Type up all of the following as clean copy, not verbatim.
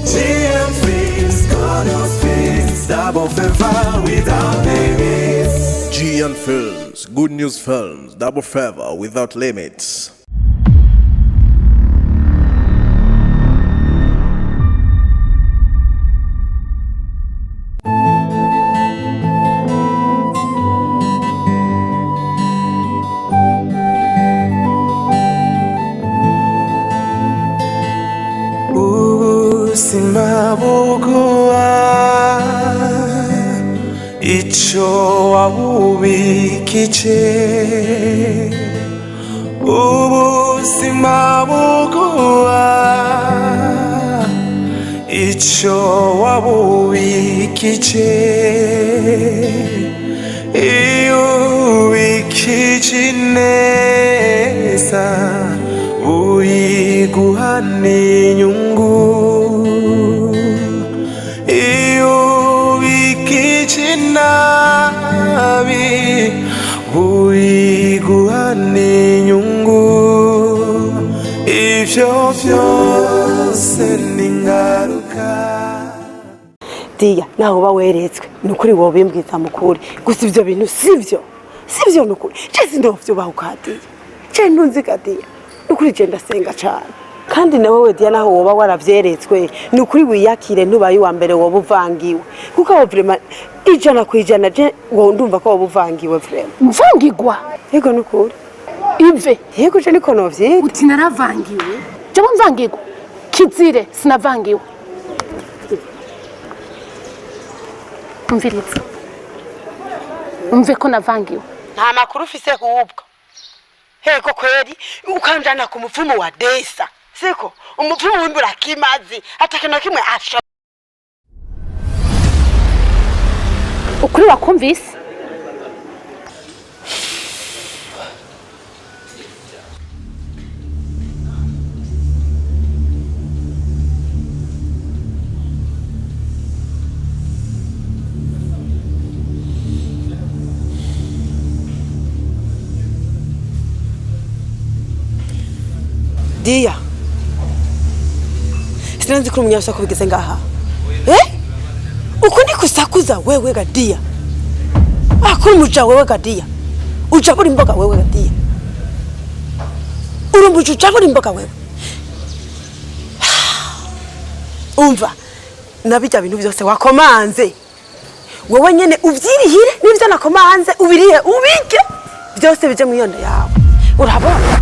GM Films, God Films, double favor without limits. GM Films, good news films, double favor without limits. Simabuguwa icho wabubikije simabuguwa icho wabubikije ubikije neza uyiguhane inyungu nabi uyiguhane inyungu ivyo vyose n'ingaruka. Diya naho baweretswe nukuri wobimbwiza mukuri gusa ivyo bintu sivyo nukuri cese ndovyo bahukadiye cese ntunzigadiye nukuri je ndasenga cyane kandi nawe we Diya naho woba waravyeretswe nukuri wiyakire ntubaye wa mbere woba uvangiwe kuko abo vraiment ijana kwijana je ngo ndumva ko woba uvangiwe vraiment mvangirwa yego nukuri Ive yego je niko novye uti naravangiwe je mvangirwa kizire sinavangiwe umviritse umve ko navangiwe nta makuru ufise hubwo hego kweli ukanjana ku mupfumu wa desa siko umupfumu wimbura kimazi atakena kimwe asha ukuri wakumvise Diya sinanzi ko umunyasha ko bigeze ngaha uko nikusakuza wewe ga Diya akuri muja wewe ga Diya uja buri mboga wewe ga Diya urumbuja uja buri mboga wewe umva nabijya bintu byose wakomanze wewe nyene uvyirihire nivyo nakomanze ubirihe ubike byose bije mu yonda yawe urabona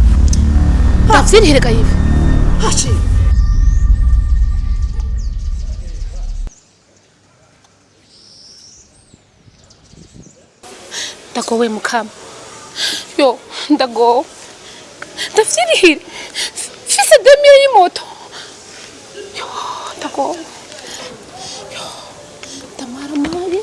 ndavyirihire ga Ive hachi ndagowe mukama yo ndagowe ndavyirihire fise 2000 y'imoto yo ndagowe yo Amaramaje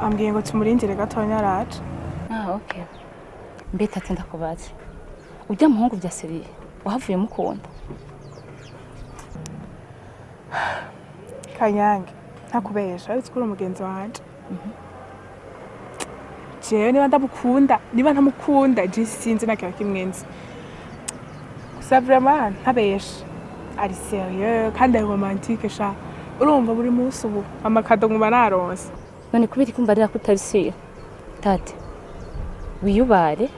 ambwiye ngo tumurindire gatonya araje. Okay. Mbeta tenda kubaza. Ujya muhungu bya seriye wahavuye mukunda. Kanyange ntakubesha ari twuri umugenzi wanje. Jewe niba ndamukunda niba ntamukunda je sinzi nakira kimwenzi. Gusa vraiment ntabesha ari sérieux kandi ari romantique sha. Urumva buri munsi ubu amakado nguma naronse. None kubiri kumva rira kutabisiye. Taty. Wiyubare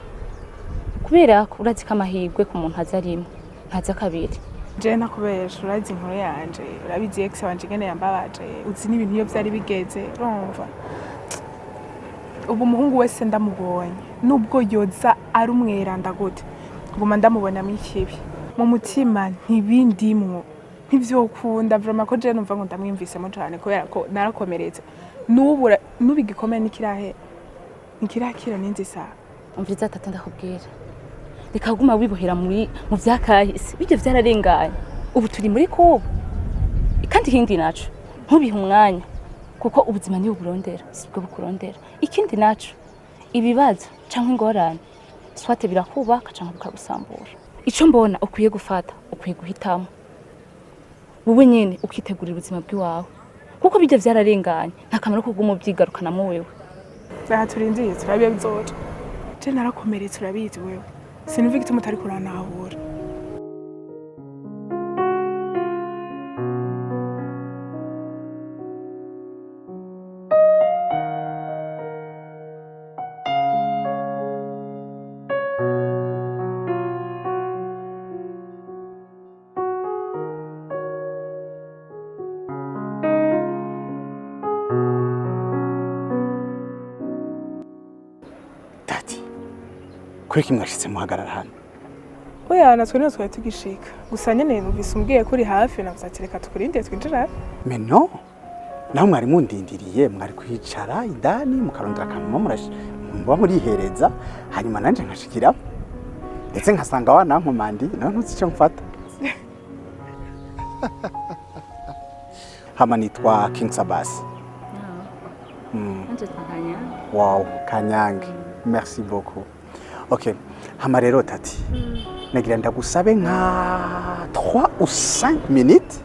kubera urazi kamahirwe ku muntu azarimo ntaza kabiri. Je nakubesha urazi inkuru yanje urabizi ex wanje ngene yambabaje uzi n'ibintu iyo byari bigeze urumva. Ubu umuhungu wese ndamubonye nubwo yoza ari umweranda gute nguma ndamubona mikibi mu mutima ntibindimwo ntivyokunda vraiment ko je numva ngo ndamwimvisemo cyane kubera ko narakomeretse nubura nubigikomeye nikirakira ninzi sa umviriza Taty ndakubwira rikaguma wibohera mu vyakahise bijye vyararenganye ubu turi muri ko kandi hindi naco ntubihe umwanya kuko ubuzima ni uburondera sibwo bukurondera ikindi naco ibibazo canke ingorane swate birakubaka canke bikagusambura ico mbona ukwiye gufata ukwiye guhitamo wowe nyene ukitegurira ubuzima bw'iwawe kuko bijya vyararenganye nta kamaro ko gumuvyigarukanamo wewe aha turindiye turabiye bizoca je narakomeretse urabizi wewe sinumva igituma utari kuranahura Kweki mwashitse muhagarara hano. Oya natwe niho twari tugishika. Gusa nyene numvise umbwiye kuri hafi navuze reka tukurinde twinjira. Mais non. Naho mwari mundindiriye mwari kwicara indani mukarondera akantu muba murihereza hanyuma nanje nkashikira. Ndetse nkasanga wanankomandi naho ntuzi ico mfata. Hama nitwa King SABBAS. Nanje Kanyanga. Wow, Kanyanga. Merci beaucoup. Ok, hama rero Taty. Nagira ndagusabe nka 3 ou 5 minutes.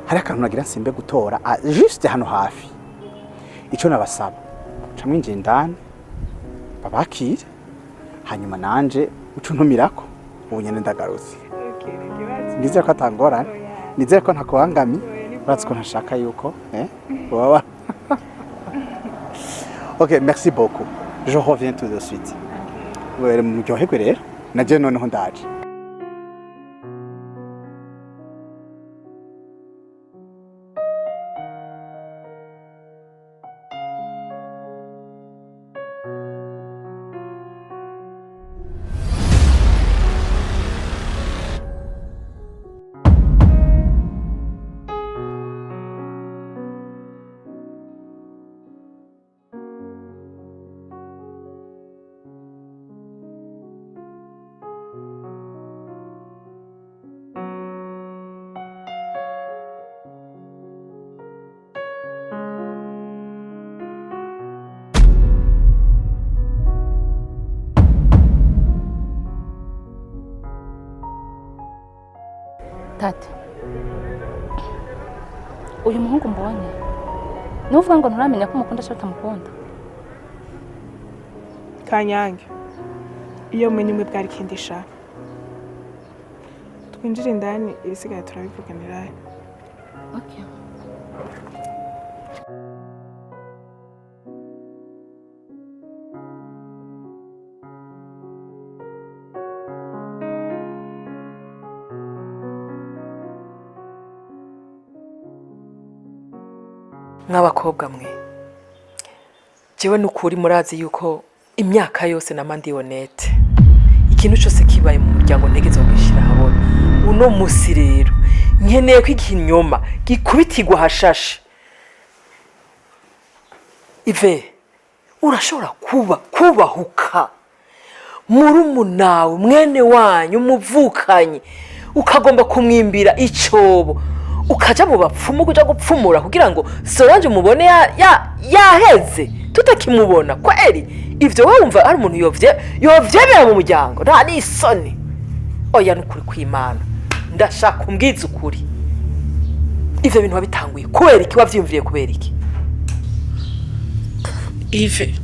Hari akantu nagira nsimbe gutora juste hano hafi. Ico nabasaba. Camwinjiye indani. Babakire. Hanyuma nanje ucuntumirako. Ubu nyene ndagarutse. Nizere ko atangorane. Nizere ko ntakuhangami. Uratse ko ntashaka yuko, Baba. Ok, merci beaucoup. Je reviens tout de suite. Were muryoherwe rero naje noneho ndaje. Taty, uyu muhungu mbonye nuvuga ngo nturamenya ko umukunda cyangwa utamukunda. Kanyanga iyo umenye umwe bwari kindi shaka twinjire indani ibisigaye turabivuganira. Okay. Mw'abakobwa mwe jewe nukuri murazi yuko imyaka yose namandi honete ikintu cyose kibaye mu muryango ntegeze kwishira habona uno musi rero nkeneye ko ikinyoma gikubitirwa hashashe. Yvette urashobora kubahuka murumunawe mwene wanyu muvukanye ukagomba kumwimbira icobo ukaja mu bapfumu kuja gupfumura kugira ngo Solange umubone yaheze tutakimubona kweri. Ivyo wowe wumva ari umuntu yovyemera mu muryango nta n'isoni. Oya nukuri kw'Imana ndashaka umbwiza ukuri ivyo bintu wabitanguye kubera iki wavyumviriye kubera iki? Yvette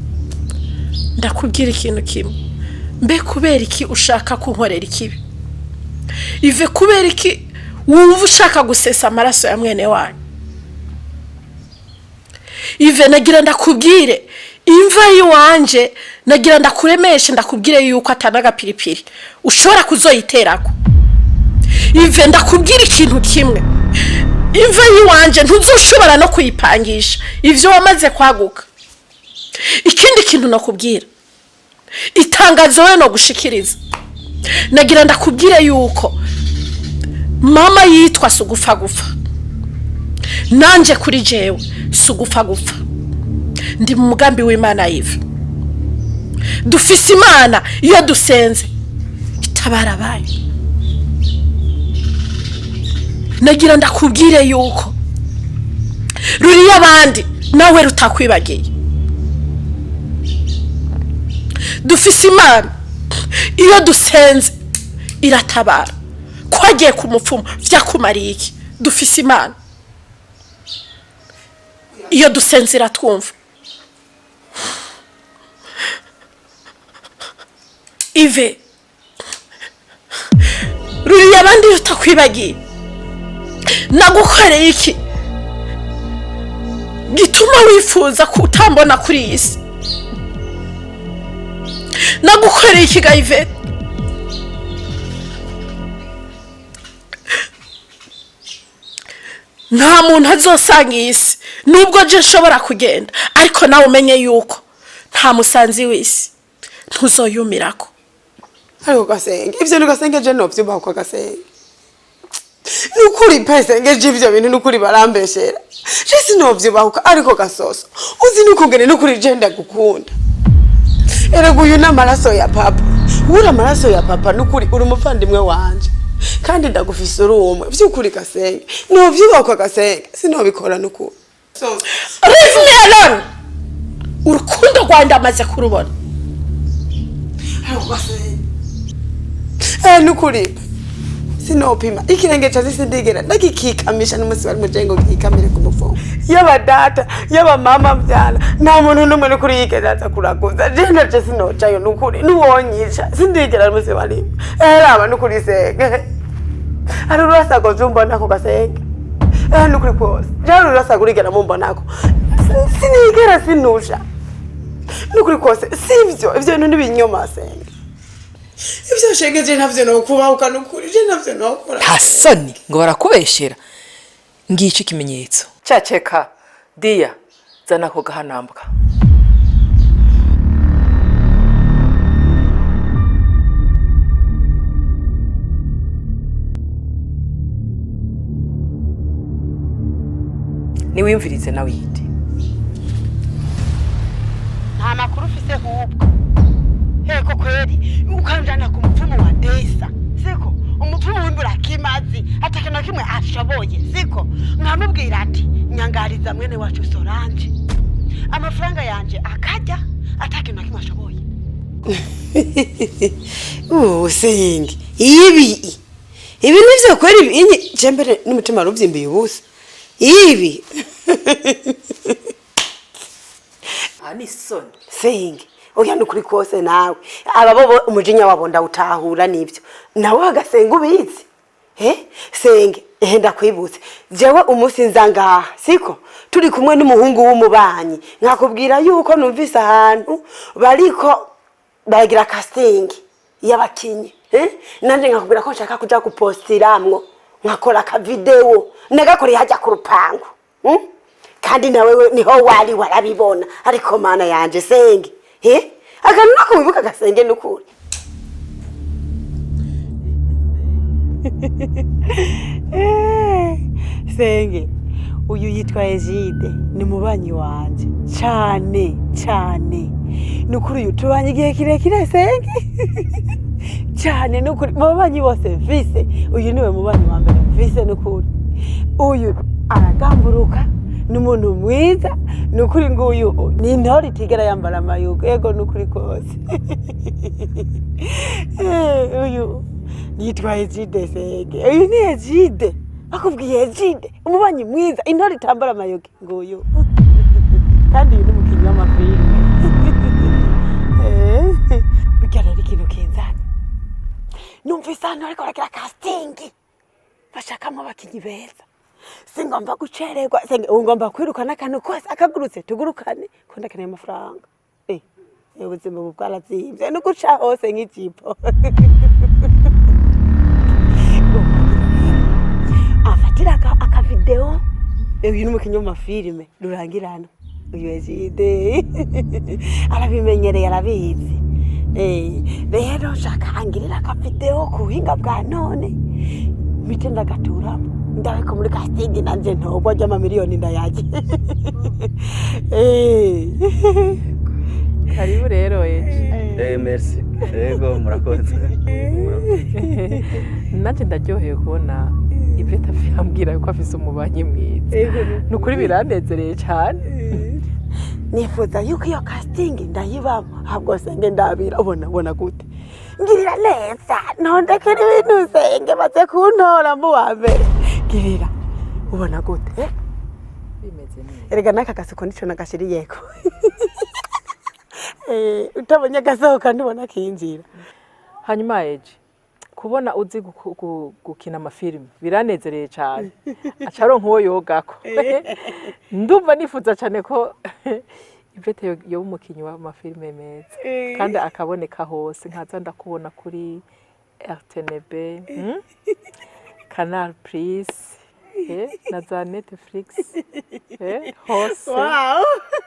ndakubwira ikintu kimwe mbe kubera iki ushaka kunkorera ikibi? Yvette kubera iki wumva ushaka gusesa amaraso ya mwene wanyu? Yvette nagira ndakubwire imva yiwanje nagira ndakuremeshe ndakubwire yuko atanaga piripiri ushobora kuzoyiterako. Yvette ndakubwira ikintu kimwe imva yiwanje ntuzoshobora no kuyipangisha ivyo wamaze kwaguka. Ikindi kintu nakubwira itangazo we no gushikiriza nagira ndakubwire yuko mama yitwa Sugufa Gufa nanje kuri jewe Sugufa Gufa ndi mu mugambi w'Imana Yvette. Dufise Imana iyo dusenze itabara bayo. Nagira ndakubwire yuko ruriya abandi nawe rutakwibagiye. Dufise Imana iyo dusenze iratabara. Kwagiye ku mupfumu vyakumariye iki? Dufise Imana iyo dusenze iratwumva. Ive ruriya abandi rutakwibagiye nagukoreye iki gituma wifuza kutambona kuri iyi si? Nagukoreye iki ga Yvette? Nta muntu azosanga iyi si nubwo je nshobora kugenda, ariko nawe umenye yuko nta musanzi w'isi ntuzoyumirako. Ariko Gasenge, ivyo ni Gasenge je novyubaho kwa Gasenge. Nukuri pesenge je ivyo bintu nukuri barambeshera. Je sinovyubaho ariko Gasoso. Uzi nukugene nukuri je ndagukunda. Erego uyu namaraso ya papa. Uri amaraso ya papa nukuri uri umuvandimwe wanje. Kandi ndagufise urumwe. Vyukuri Gasenge. Novyubaho kwa Gasenge. Sinobikora nukuri. Leave me alone. Urukundo rwanda amaze kurubona. Ariko Gasenge. Nukuri sinopima ikirenge cha sindigera ndakikikamisha n'umusi bari mujengo kikamire ku mufumo yaba data yaba mama mbyana nta muntu numwe nukuri yigeraza kuraguza je ndaje sinocayo nukuri nuwonyisha sindigera n'umusi bari raba nukuri senge ari urasa gozumba nako Gasenge nukuri kose jari urasa kurigera mumbonako sinigera sinusha nukuri kose sivyo ivyo bintu nibinyoma senge. Ivyo shegeje ntavyo no kubahuka nukuri je ntavyo no kora. Hasoni ngo barakubeshera. Ngice ikimenyetso. Caceka Dia zana ko gahanambwa. Ni wimvirize na wite. Nta makuru ufise hubwo. Heko kweli ukanjana ku mupfumu wa Desa siko umupfumu wimbura kimazi atakana kimwe ashoboye siko nkamubwira ati nyangariza mwene wacu Solange amafaranga yanje akajya atakana kimwe ashoboye. Sengi ibi nivyo kweli inyi jembere n'umutima ruvyimbiye ubusa ibi ani son Sengi oya nukuri kose nawe ababo umujinya wabo ndawutahura nivyo nawe Gasenga ubizi Senge ndakwibutse jewe umusi nzangaha siko turi kumwe n'umuhungu w'umubanyi nkakubwira yuko numvise ahantu bariko bagira casting y'abakinyi nanje nkakubwira ko nshaka kuja kupostiramwo nkakora ka video nagakore hajya ku rupangu kandi nawe niho wari warabibona ariko mana yanje Senge akantu nako wibuka Gasenge nukuri. Senge uyu yitwa Egide ni mubanyi wanje cyane nukuri uyu tubanye igihe kirekire Senge cyane nukuri mubanyi bose mfise uyu niwe mubanyi wa mbere mfise nukuri uyu aragamburuka n'umuntu mwiza nukuri nguyu ni intore itigera yambara amayugo yego nukuri kose. Uyu yitwa Egide Senge uyu ni Egide akubwiye Egide umubanyi mwiza intore itambara amayugo nguyu kandi uyu n'umukinyi w'amafilme. Bigarara ikintu kinzanye numvise hano ariko baragira casting bashakamo abakinyi beza singomba gucererwa Senge ungomba kwirukana akantu kose akagurutse tugurukane ko ndakeneye amafaranga ubuzima bwarazimbye no guca hose nk'ijipo. Afatira aka video uyu n'umukinyi w'amafilme rurangirana uyu Egide arabimenyereye arabizi rero shaka angirira aka video ku buhinga bwa none mite ndagaturamo ndabeko muri casting nanje ntobwa y'amamiliyoni ndayaje. Karibu rero merci. Yego murakoze. Nanje ndaryoheye kubona Yvette yambwira ko afise umubanyi mwiza nukuri biranezereye cyane nifuza yuko iyo casting ndayibamo ahubwo senge ndabira ubona gute ngirira neza nondekera ibintu senge baze kuntora mu wa mbere ngirira ubona gute bimeze neza erega naka gaseko nico nagashiriyeko utabonye gasohoka ntubona kinjira hanyuma eje kubona uzi gukina amafilime biranezereye cyane acaronka uwo yogako ndumva nifuza cyane ko Yvette yoba umukinyi w'amafilime meza kandi akaboneka hose nkaza ndakubona kuri RTNB Canal Plus na za Netflix hose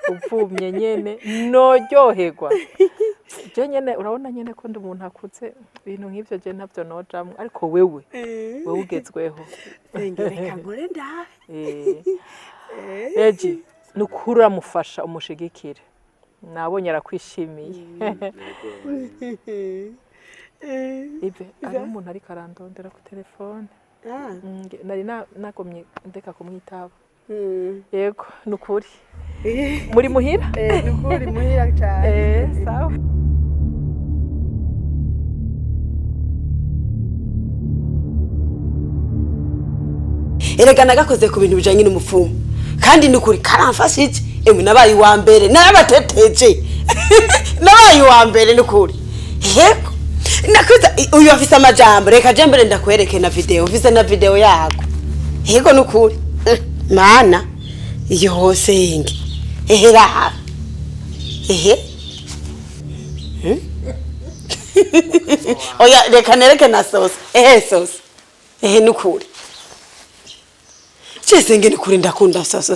upfumye nyene noryoherwa je nyene urabona nyene ko ndi umuntu akutse ibintu nk'ivyo je ntavyo nojamwe ariko wewe ugezweho reka nkore nda Eji nukura mufasha umushigikire nabonye arakwishimiye Ibe ari umuntu ari karandondera ku telefone nari nagomye ndeka kumwitaba yego nukuri muri muhira nukuri muhira cyane sawa erega nagakoze ku bintu bijanye n'umupfumu kandi nukuri karamfashije emwe nabaye wa mbere narabateteje nabaye wa mbere nukuri yego nakuza uyu afise amajambo reka je mbere ndakwereke na video ufise na video yako yego nukuri mana iyo hose ingi ehera oya reka nereke na sauce sauce nukuri Chese ngene kuri ndakunda sauce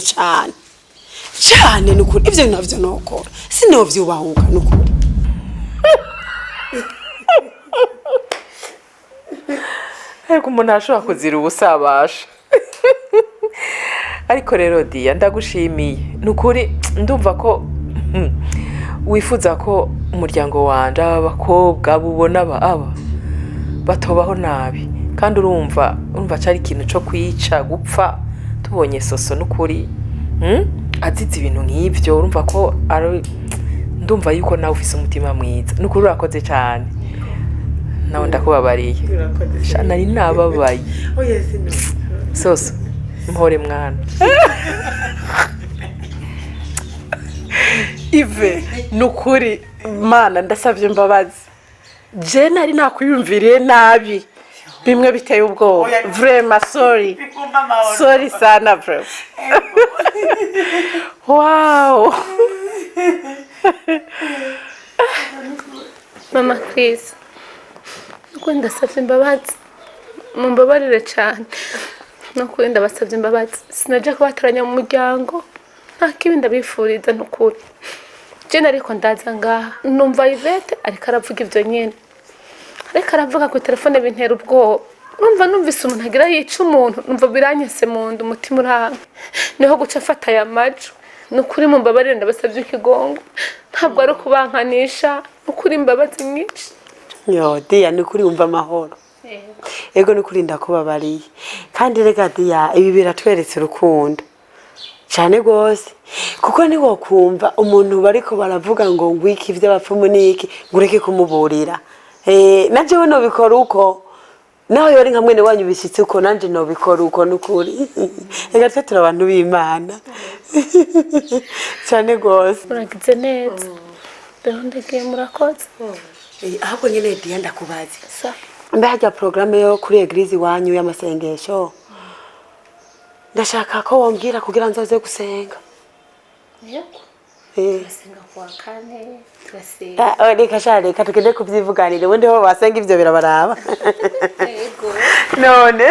cyane nukuri ivyo navyo nokora sinovyubahuka nukuri ariko umuntu ashobora kuzira ubusabasha ariko rero Diane ndagushimiye nukuri ndumva ko wifuza ko umuryango wanje abakobwa bubona aba batobaho nabi kandi urumva cyari ikintu cyo kwica gupfa tubonye soso nukuri azize ibintu nk'ivyo urumva ko ndumva yuko nawe ufise umutima mwiza nukuri urakoze cyane nawe ndakubabariye nari nababaye soso mpore mwana Ive nukuri mana ndasavye imbabazi je nari nakwiyumviriye nabi bimwe biteye ubwoba vraiment sorry sana vraiment wow Mama Chris nuko ndasavye imbabazi mumbabarire cyane nuko ndabasavye imbabazi sinaje kubatoranya mu muryango nta kibi ndabifuriza nukuri je nariko ndaza ngaha numva Yvette ariko aravuga ivyo nyene ariko aravuga ku telefone bintera ubwoba numvise umuntu agira yica umuntu numva biranyese mu nda umutima uranga niho guca afata aya majo nukuri mumbabarire ndabasavye ikigongo ntabwo ari kubankanisha nukuri imbabazi nyinshi yo Diane nukuri umva amahoro ego nukuri ndakubabariye kandi rega Diane ibi biratweretse urukundo cyane gose kuko ni wo kumva umuntu bariko baravuga ngo ngwiki ivy'abapfumu niki ngureke kumuburira naje we no bikora uko naho yori nka mwene wanyu bishitse uko nanje no bikora uko nukuri ega twe turi abantu b'Imana cyane gose muragize neza ndondegeye murakoze ahubwo nyene Diane ndakubazi mbe hajya programme yo kuri eglise wanyu y'amasengesho ndashaka ko wombwira kugira nzoze gusenga yego senga kwa kane gasenga reka tugende kuvyivuganire wende ho basenga ivyo birabaraba yego none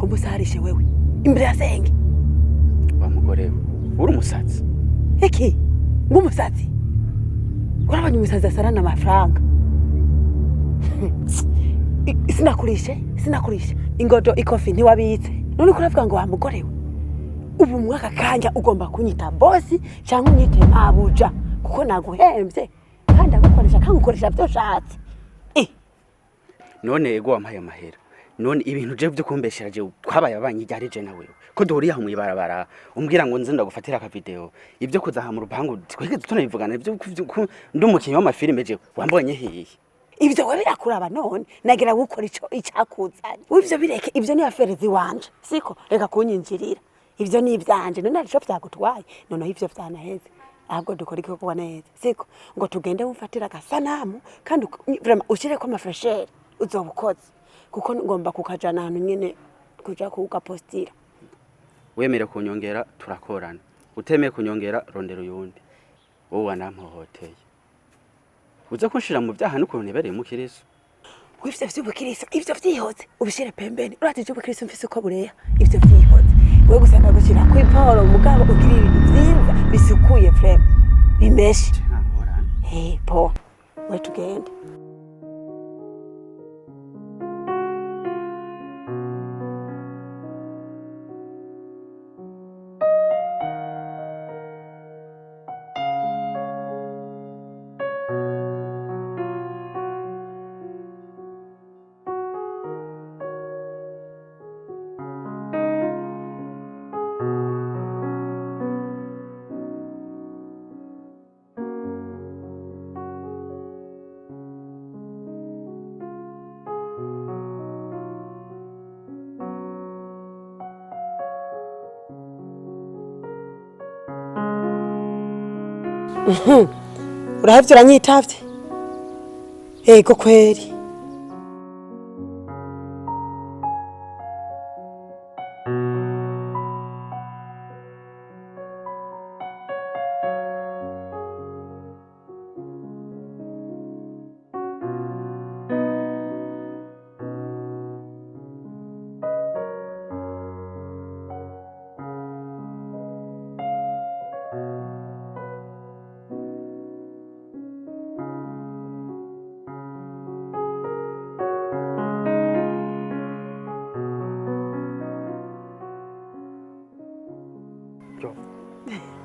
umusarishe wewe imbere ya senge wa mugore we uri umusatsi iki ng'umusatsi urabanye umusazi asarana amafaranga sinakurishe ingodo ikofi ntiwabitse none kuravuga ngo wa mugore we ubu mwaka kanya ugomba kunyita bosi cyangwa unyite mabuja kuko naguhembye kandi agukoresha kangukoresha byo shatse none ego wampaye amahera none ibintu je byo kumbeshera je twabaye abanye ryari je nawe ko duhuriye hamwe ibarabara umbwira ngo nze ndagufatira ka video ibyo kuzaha mu rupangu twege tunabivugana ibyo ndumukinyi w'amafilime je wambonye hehe ibyo we birakuraba none nagira gukora ico icyakuzanye wivyo bireke ibyo ni aferezi wanje siko reka kunyinjirira ibyo ni ibyanje none arico byagutwaye none ivyo byanaheze ahubwo dukora iki kuba neza siko ngo tugende umfatira gasanamu kandi vraiment ushire ko amafreshere uzobukoze kuko ngomba kukajana hano nyene kuja kugapostira wemere kunyongera turakorana utemeye kunyongera rondero yundi wowe wanampohoteye uze kunshira mu byaha nuko nibereye mu kiriso wivyo vy'ubukiriso ivyo vyihoze ubishire pembeni urati vy'ubukiriso mfise uko bureya ivyo vyihoze wewe gusanga gushira ku iporo mugabo ugira ibintu vyiza bisukuye frame bimeshe po we tugende urahevye uranyitavye ego kweri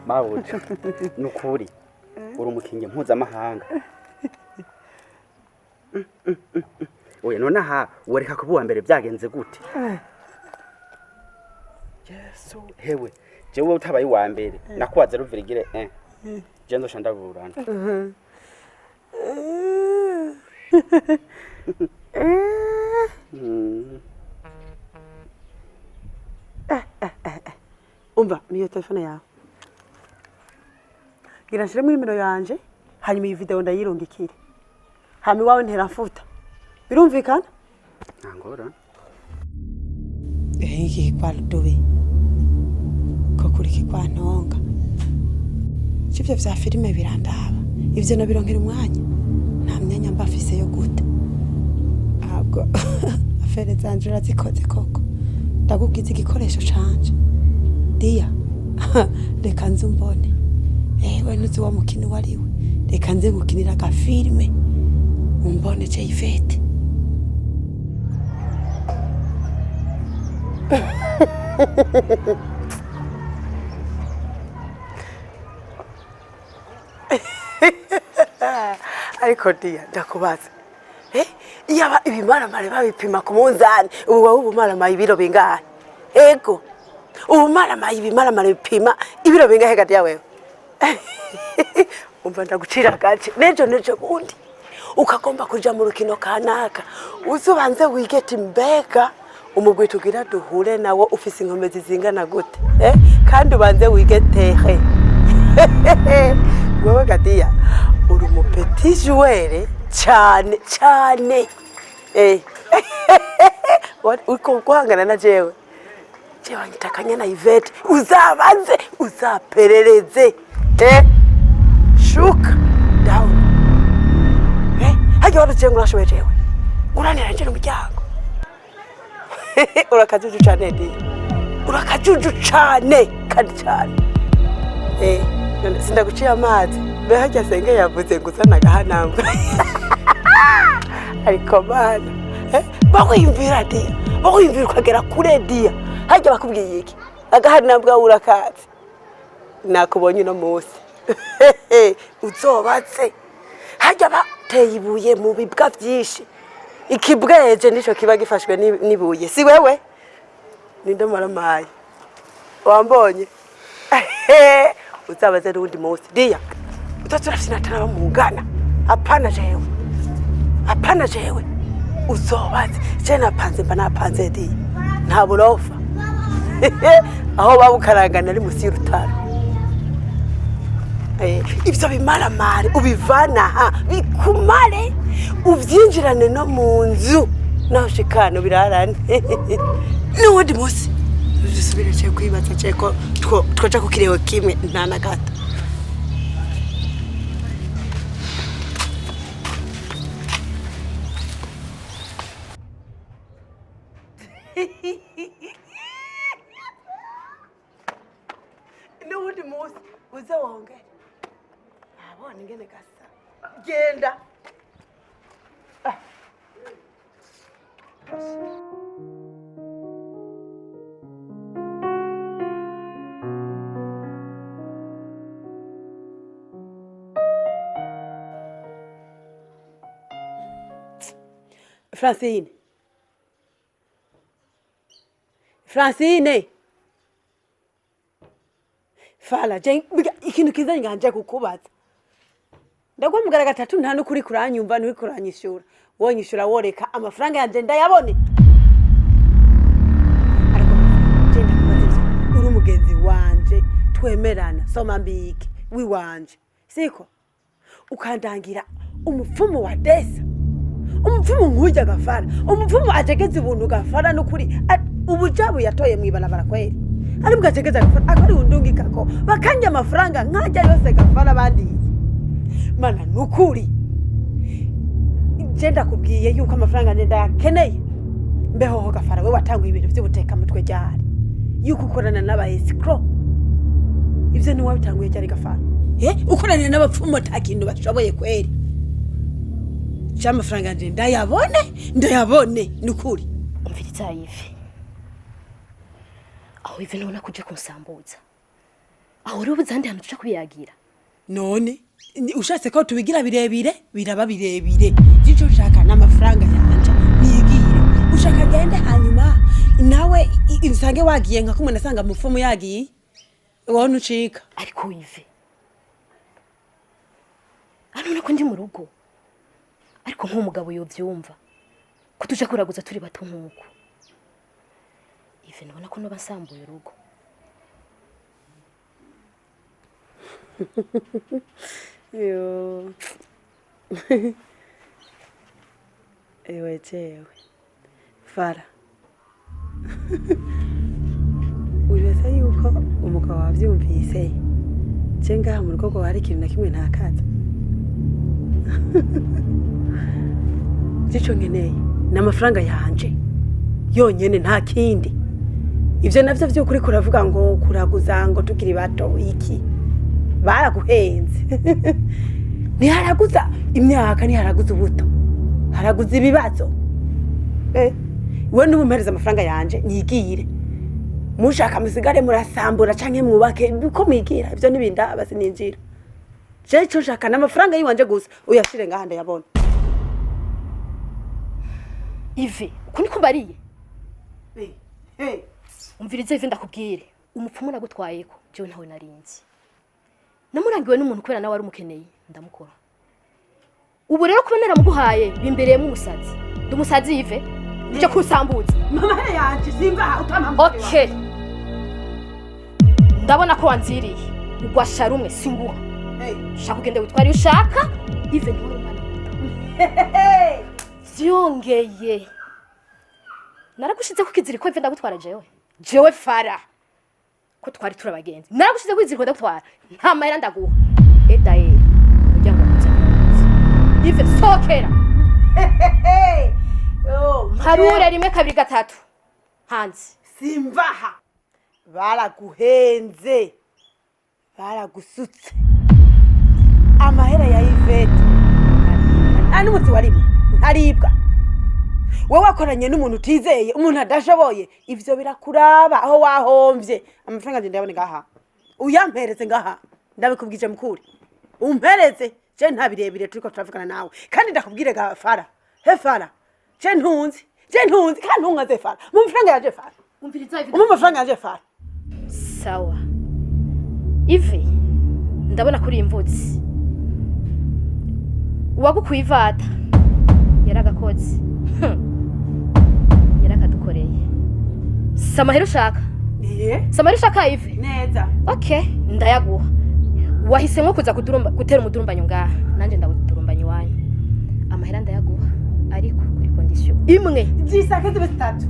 mabuja nukuri uri umukinyi mpuzamahanga oya none aha wereka kuba uwa mbere byagenze gute Yesu hewe jewe utabaye uwa mbere nakubaza ruvirigire je ndo shandaburana umva niyo telefone yawe gira nshire muri nimero yanje hanyuma iyi video ndayirungikire hama iwawe nterafuta birumvikana ngora iki kwa Ludobe ko kuri kwa Ntonga civyo vya filime birandaba ivyo no bironkera umwanya nta myanya mbafise yo gute ahubwo afere zanje urazikoze koko ndagugize igikoresho canje Dia reka nze umbone we ntuzi wa mukino wariwe reka nze gukinira ka filime umbone je Yvette ariko Dia ndakubaza yaba ibimaramare babipima ku munzani ubu wowe ubumaramare ibiro bingahe ego ubumaramare ibimaramare bipima ibiro bingahe gati yawe umva ndagucira gace nejo bundi ukagomba kuja mu rukino kanaka uzubanze wigete mbega umugwi tugira duhure nawo ufise inkomezi zingana gute kandi ubanze wigetehe wewe Gadia uri mu petit joueur cyane uko guhangana na jewe ngitakanya na Yvette uzabanze uzaperereze shuka down hajya warucenga urashoboye jewe nguranira nje mu muryango urakajuju cyane Diya urakajuju cyane kandi cyane sindaguciye amazi mbe hajya senge yavuze ngo uzana agahanambwa ariko bana bakwiyumvira Diya bakwiyumvira ukagera kure Diya hajya bakubwiye iki agahanambwa urakazi nakubonye no munsi uzobatse hajya bateye ibuye mu bibwa byinshi ikibweje nico kiba gifashwe nibuye si wewe ninde Amaramaje wambonye uzabaze n'undi munsi Diya utaturafina tana mungana apana jewe uzobaze je napanze mba napanze Diya nta burofa aho babukarangana ari musi y'urutaro ibyo bimaramare ubivana aha bikumare ubyinjirane no mu nzu naho shikano birarane n'ubundi munsi dusubire cyo kwibaza cyo ko twaca ku kirego kimwe nta na gato n'ubundi munsi uze wongere abone ingene gasa genda Francine Fala ikintu kiza nganje kukubaza ndagomugara gatatu nta nukuri kuranyumva nuri kuranyishura wonyishura woreka amafaranga yanje ndayabone ariko genda kubaza uri umugenzi wanje twemerana soma mbike wi wanje siko ukandangira umupfumu wa desa umupfumu nkujya gafara umupfumu ategeze ubuntu gafara nukuri ubujabu yatoye mwibalabara kweli ari bwategeza gafara akari undungikako bakanje amafaranga nkajya yose gafara bandi mana nukuri genda kubwiye yuko amafaranga nenda yakeneye mbeho gafara we watanguye ibintu by'ubuteka mutwe ryari yuko ukorana n'aba escrow ivyo ni wabitanguye cyari gafara ukorana n'abapfumu takintu bashoboye kweli amafaranga ndayabone nukuri umviriza Yves aho Yves none kuje kunsambuza aho rero uzandi hano tuca kubiyagira none ushatse ko tubigira birebire biraba birebire gico shaka n'amafaranga yanje nigire ushaka gende hanyuma nawe insange wagiye nka kumwe nasanga mufumu yagiye wone ucika ariko Yves ano ko ndi mu rugo ariko nk'umugabo yovyumva ko tuje kuraguza turi bato nkuko Yves nabona ko no basambuye urugo yo ewe Fara uretse yuko umugabo wavyumvise cenga mu rugo hari ikintu na kimwe ntakaza gico nkeneye n'amafaranga yanje yonyene nta kindi ivyo navyo vy'ukuri kuravuga ngo kuraguza ngo tukiri bato iki baraguhenze ntiharaguza imyaka ntiharaguza ubuto haraguza ibibazo we n'ubumpereza amafaranga yanje nigire mushaka musigare murasambura canke mwubake uko mwigira ivyo n'ibinda basininjira je cyo shaka n'amafaranga yiwanje gusa uyashire ngahanda yabona Yves uko niko bariye umvirize Yves ndakubwire umupfumu nagutwayeko jewe ntawe narinzi namurangiwe n'umuntu kwera nawe ari umukeneye ndamukora ubu rero kubonera muguhaye bimbereyemo umusazi ndumusazi Yves uje kusambuza mama yanje simba utamambuye okay ndabona ko wanziriye ugwasha rumwe singuha shaka ugende witwari ushaka Yves ntwara umwana vyongeye naragushize ku kiziriko Yves ndagutwara jewe Fara ko twari turabagenzi naragushize ku kiziriko ndagutwara nta mahera ndaguha ATEYE ujya ngo kuza Yves sokera harura rimwe kabiri gatatu hanze simvaha baraguhenze baragusutse amahera ya Yvette nta n'umuti warimo ntaribwa wowe wakoranye n'umuntu utizeye umuntu adashoboye ivyo birakuraba aho wahomvye amafaranga nje ndabone ngaha uyampereze ngaha ndabikubwije mukuri umpereze je nta birebire turiko turavugana nawe kandi ndakubwire ga Fara he Fara je ntunzi kandi ntungaze Fara mu mafaranga yaje Fara umviriza Yvette mu mafaranga yaje Fara sawa Ivy ndabona kuri imvutsi uwagukwivata yaragakoze yarakadukoreye samahera ushaka samahera ushaka Ivy neza okay ndayaguha wahisemwo kuza gutera umudurumbanyo ngaha nanje ndawudurumbanya iwanyu amahera ndayaguha ariko kuri condition imwe zisake zibe zitatu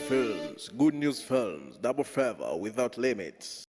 Films, Good News Films, Double Favor without limits.